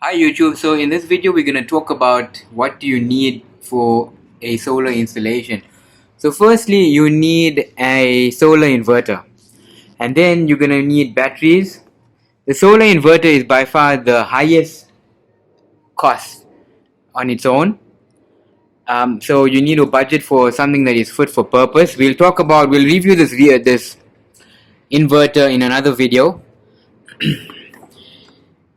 Hi YouTube, so in this video we're going to talk about what do you need for a solar installation. So firstly you need a solar inverter, and then you're going to need batteries. The solar inverter is by far the highest cost on its own. So you need to budget for something that is fit for purpose. We'll review this inverter in another video.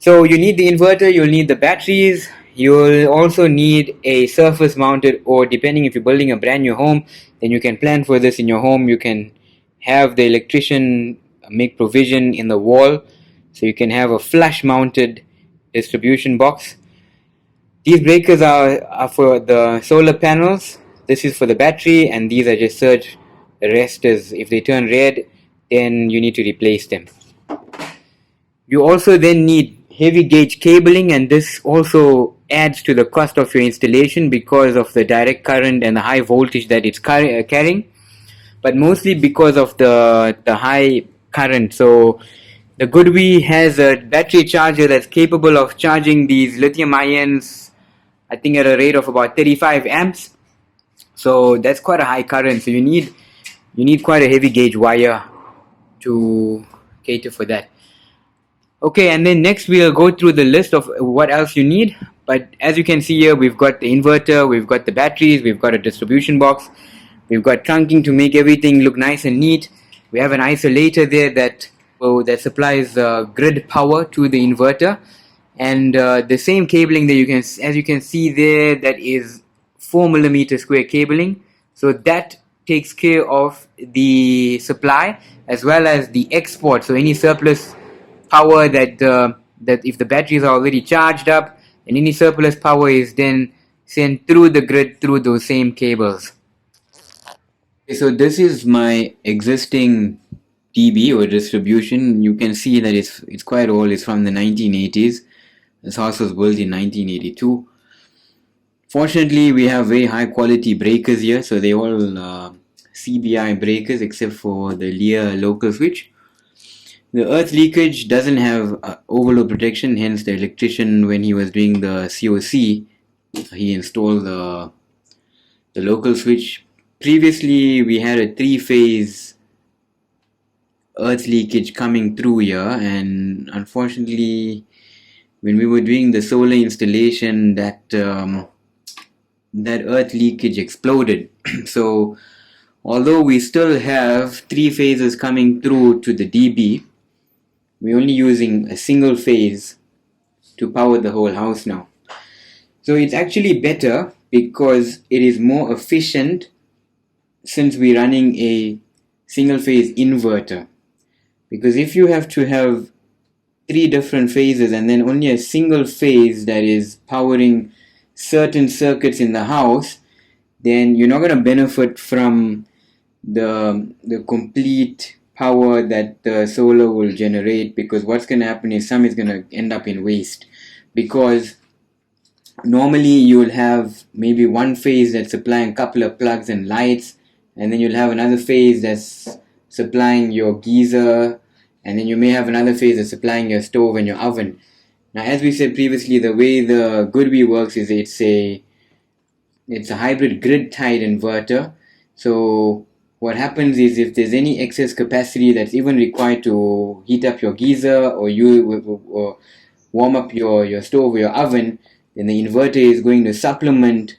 So you need the inverter, you'll need the batteries, you'll also need a surface mounted, or depending if you're building a brand new home, then you can plan for this in your home. You can have the electrician make provision in the wall, so you can have a flush mounted distribution box. These breakers are for the solar panels, this is for the battery, and these are just surge. The rest is, if they turn red, then you need to replace them. You also then need heavy gauge cabling, and this also adds to the cost of your installation because of the direct current and the high voltage that it's carrying, but mostly because of the high current. So the Goodwe has a battery charger that's capable of charging these lithium ions, I think at a rate of about 35 amps. So that's quite a high current. So you need quite a heavy gauge wire to cater for that. Okay, and then next we'll go through the list of what else you need. But as you can see here, we've got the inverter, we've got the batteries, we've got a distribution box, we've got trunking to make everything look nice and neat. We have an isolator there that supplies grid power to the inverter, and the same cabling that as you can see there, that is 4mm square cabling. So that takes care of the supply as well as the export. So any surplus power that if the batteries are already charged up, and any surplus power is then sent through the grid through those same cables. Okay, so this is my existing DB or distribution. You can see that it's quite old. It's from the 1980s. This house was built in 1982. Fortunately, we have very high quality breakers here, so they all CBI breakers except for the Lear local switch. The earth leakage doesn't have overload protection, hence the electrician, when he was doing the COC, he installed the local switch. Previously we had a 3-phase earth leakage coming through here, and unfortunately when we were doing the solar installation, that earth leakage exploded. So although we still have 3 phases coming through to the DB, we're only using a single phase to power the whole house now. So it's actually better because it is more efficient since we're running a single phase inverter. Because if you have to have 3 different phases and then only a single phase that is powering certain circuits in the house, then you're not going to benefit from the complete power that the solar will generate, because what's going to happen is some is going to end up in waste. Because normally you'll have maybe one phase that's supplying a couple of plugs and lights, and then you'll have another phase that's supplying your geyser, and then you may have another phase that's supplying your stove and your oven. Now, as we said previously, the way the Goodwe works is it's a hybrid grid tied inverter. So what happens is, if there's any excess capacity that's even required to heat up your geyser or warm up your stove or your oven, then the inverter is going to supplement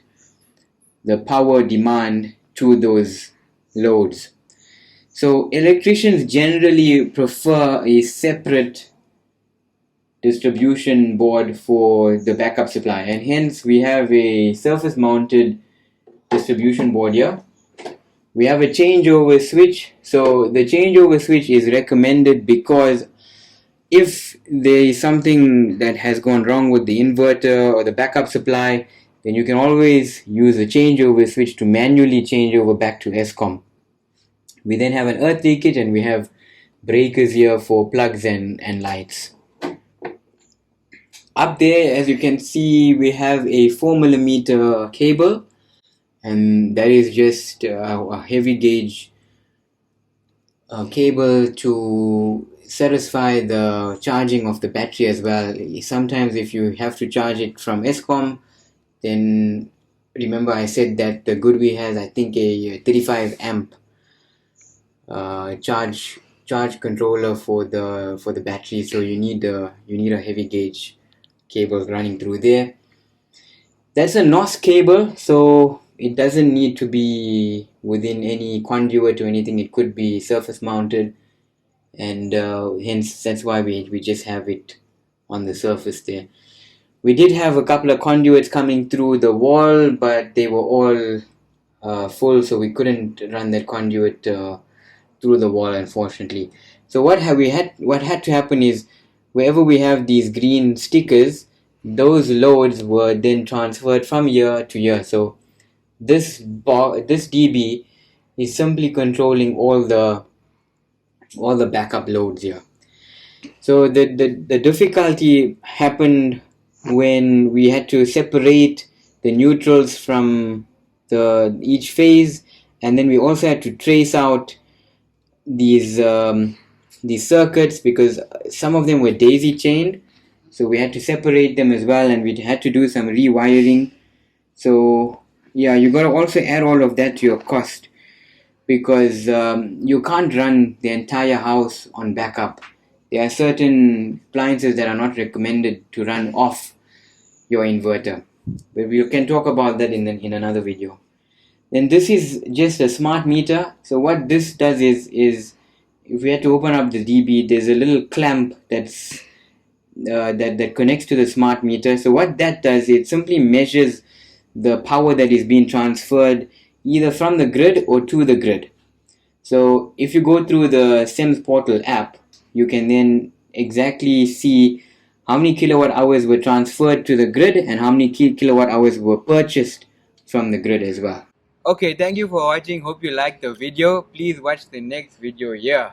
the power demand to those loads. So electricians generally prefer a separate distribution board for the backup supply, and hence we have a surface mounted distribution board here. We have a changeover switch. So the changeover switch is recommended because if there is something that has gone wrong with the inverter or the backup supply, then you can always use a changeover switch to manually change over back to ESCOM. We then have an earth leakage, and we have breakers here for plugs and lights. Up there, as you can see, we have a 4mm cable, and that is just a heavy gauge cable to satisfy the charging of the battery as well. Sometimes if you have to charge it from Eskom, then remember I said that the Goodwe has, I think, a 35 amp charge controller for the battery, so you need a heavy gauge cable running through there. That's a NOS cable, so it doesn't need to be within any conduit or anything. It could be surface mounted, and hence that's why we just have it on the surface there. We did have a couple of conduits coming through the wall, but they were all full, so we couldn't run that conduit through the wall, unfortunately. So what had to happen is, wherever we have these green stickers, those loads were then transferred from year to year. So this DB is simply controlling all the backup loads here. So the difficulty happened when we had to separate the neutrals from each phase, and then we also had to trace out these circuits, because some of them were daisy chained, so we had to separate them as well, and we had to do some rewiring. So yeah, you got to also add all of that to your cost, because you can't run the entire house on backup. There are certain appliances that are not recommended to run off your inverter, but we can talk about that in another video. Then this is just a smart meter. So what this does is if we had to open up the DB, there's a little clamp that's that connects to the smart meter. So what that does, it simply measures the power that is being transferred either from the grid or to the grid. So if you go through the SEMS Portal app, you can then exactly see how many kilowatt hours were transferred to the grid and how many kilowatt hours were purchased from the grid as well. Okay, thank you for watching. Hope you liked the video. Please watch the next video here.